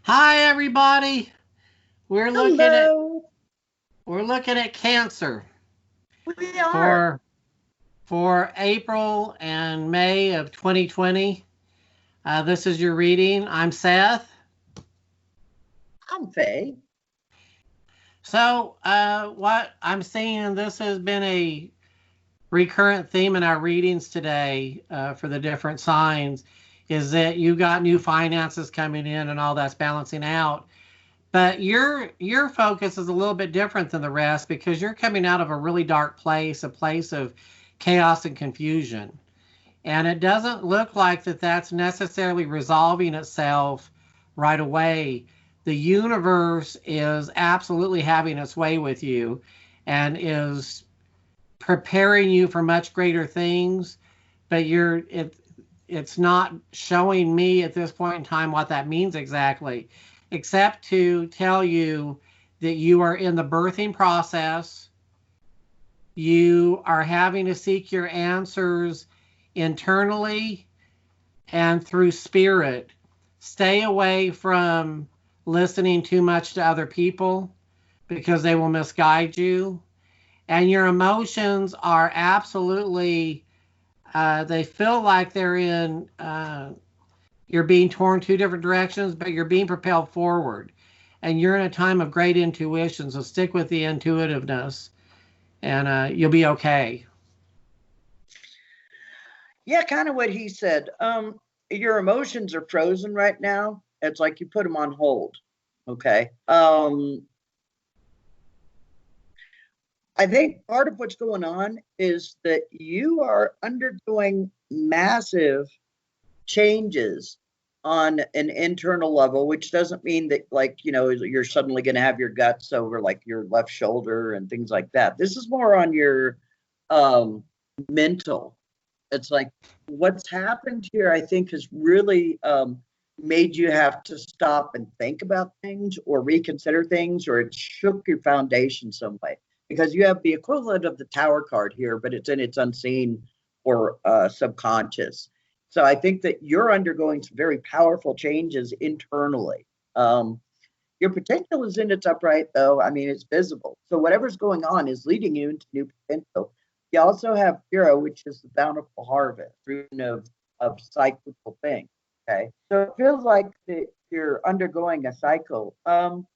Hi everybody. We're looking at Hello. we're looking at Cancer We are. for April and May of 2020. This is your reading. I'm Seth. I'm Faye. What I'm seeing, this has been a recurrent theme in our readings today for the different signs, is that you got new finances coming in and all that's balancing out. But your focus is a little bit different than the rest because you're coming out of a really dark place, a place of chaos and confusion. And it doesn't look like that's necessarily resolving itself right away. The universe is absolutely having its way with you and is preparing you for much greater things, but it's not showing me at this point in time what that means exactly, except to tell you that you are in the birthing process. You are having to seek your answers internally and through spirit. Stay away from listening too much to other people because they will misguide you. And your emotions are absolutely, they feel like they're you're being torn two different directions, but you're being propelled forward. And you're in a time of great intuition, so stick with the intuitiveness and you'll be okay. Yeah, kind of what he said. Your emotions are frozen right now. It's like you put them on hold. Okay. I think part of what's going on is that you are undergoing massive changes on an internal level, which doesn't mean that, like, you're suddenly going to have your guts over like your left shoulder and things like that. This is more on your mental. It's like what's happened here, I think, has really made you have to stop and think about things or reconsider things, or it shook your foundation some way because you have the equivalent of the tower card here, but it's in its unseen or subconscious. So I think that you're undergoing some very powerful changes internally. Your potential is in its upright, though. I mean, it's visible. So whatever's going on is leading you into new potential. You also have Hero, which is the bountiful harvest, rune of cyclical things. Okay. So it feels like that you're undergoing a cycle.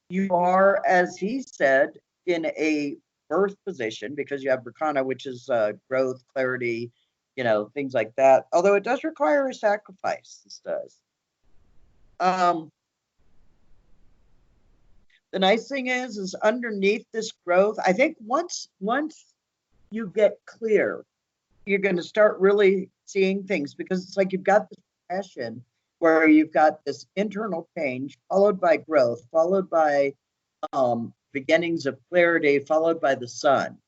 You are, as he said, in a birth position because you have Rakana, which is growth, clarity, things like that. Although it does require a sacrifice, this does. Um, the nice thing is underneath this growth, I think once you get clear, you're going to start really seeing things because it's like you've got this passion where you've got this internal change followed by growth, followed by beginnings of clarity, followed by the sun.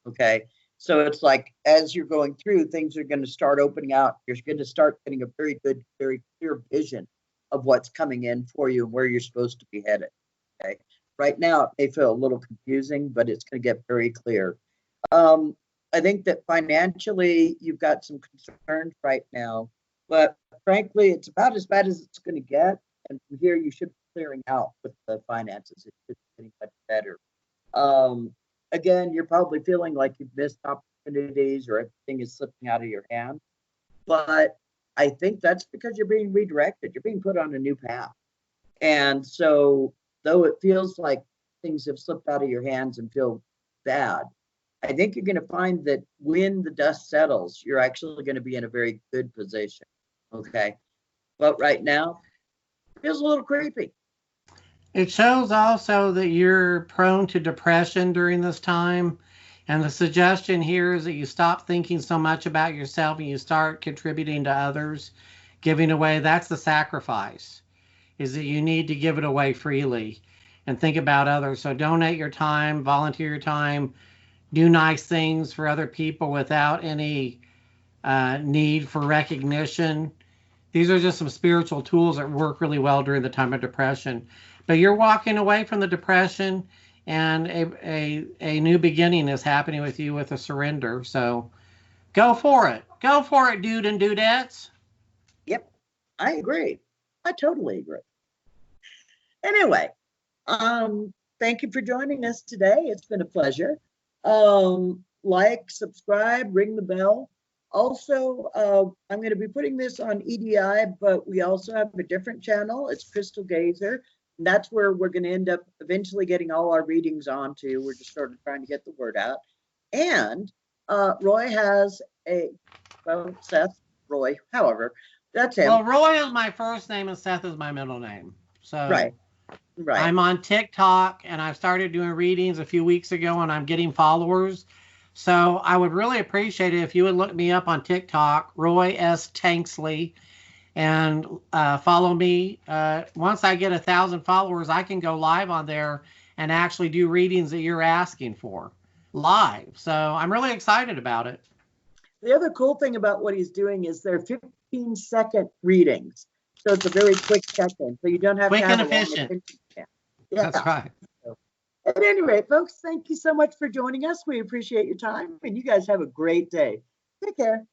Okay. So it's like as you're going through, things are going to start opening out. You're going to start getting a very good, very clear vision of what's coming in for you and where you're supposed to be headed. Okay. Right now, it may feel a little confusing, but it's going to get very clear. Um, I think that financially, you've got some concerns right now, but frankly, it's about as bad as it's going to get. And from here, you should be clearing out with the finances. It's just getting much better. Um, Again, you're probably feeling like you've missed opportunities or everything is slipping out of your hand. But I think that's because you're being redirected. You're being put on a new path. And so, though it feels like things have slipped out of your hands and feel bad, I think you're going to find that when the dust settles, you're actually going to be in a very good position. Okay. But right now, it feels a little creepy. It shows also that you're prone to depression during this time. And the suggestion here is that you stop thinking so much about yourself and you start contributing to others, giving away. That's the sacrifice, is that you need to give it away freely and think about others. So donate your time, volunteer your time, do nice things for other people without any need for recognition. These are just some spiritual tools that work really well during the time of depression. But you're walking away from the depression, and a new beginning is happening with you with a surrender. So go for it. Go for it, dude and dudettes. Yep. I agree. I totally agree. Anyway, thank you for joining us today. It's been a pleasure. Like, subscribe, ring the bell. Also, I'm going to be putting this on EDI, but we also have a different channel. It's Crystal Gazer. And that's where we're going to end up eventually getting all our readings onto. We're just sort of trying to get the word out. And Roy has Seth, Roy, however, that's him. Well, Roy is my first name and Seth is my middle name. So Right. I'm on TikTok and I started doing readings a few weeks ago and I'm getting followers. So I would really appreciate it if you would look me up on TikTok, Roy S. Tanksley, and follow me. Once I get 1,000 followers, I can go live on there and actually do readings that you're asking for live. So I'm really excited about it. The other cool thing about what he's doing is they're 15-second readings. So it's a very quick check-in. So you don't have Quick to have and a long efficient. attention span. Yeah. That's right. At any rate, folks, thank you so much for joining us. We appreciate your time, and you guys have a great day. Take care.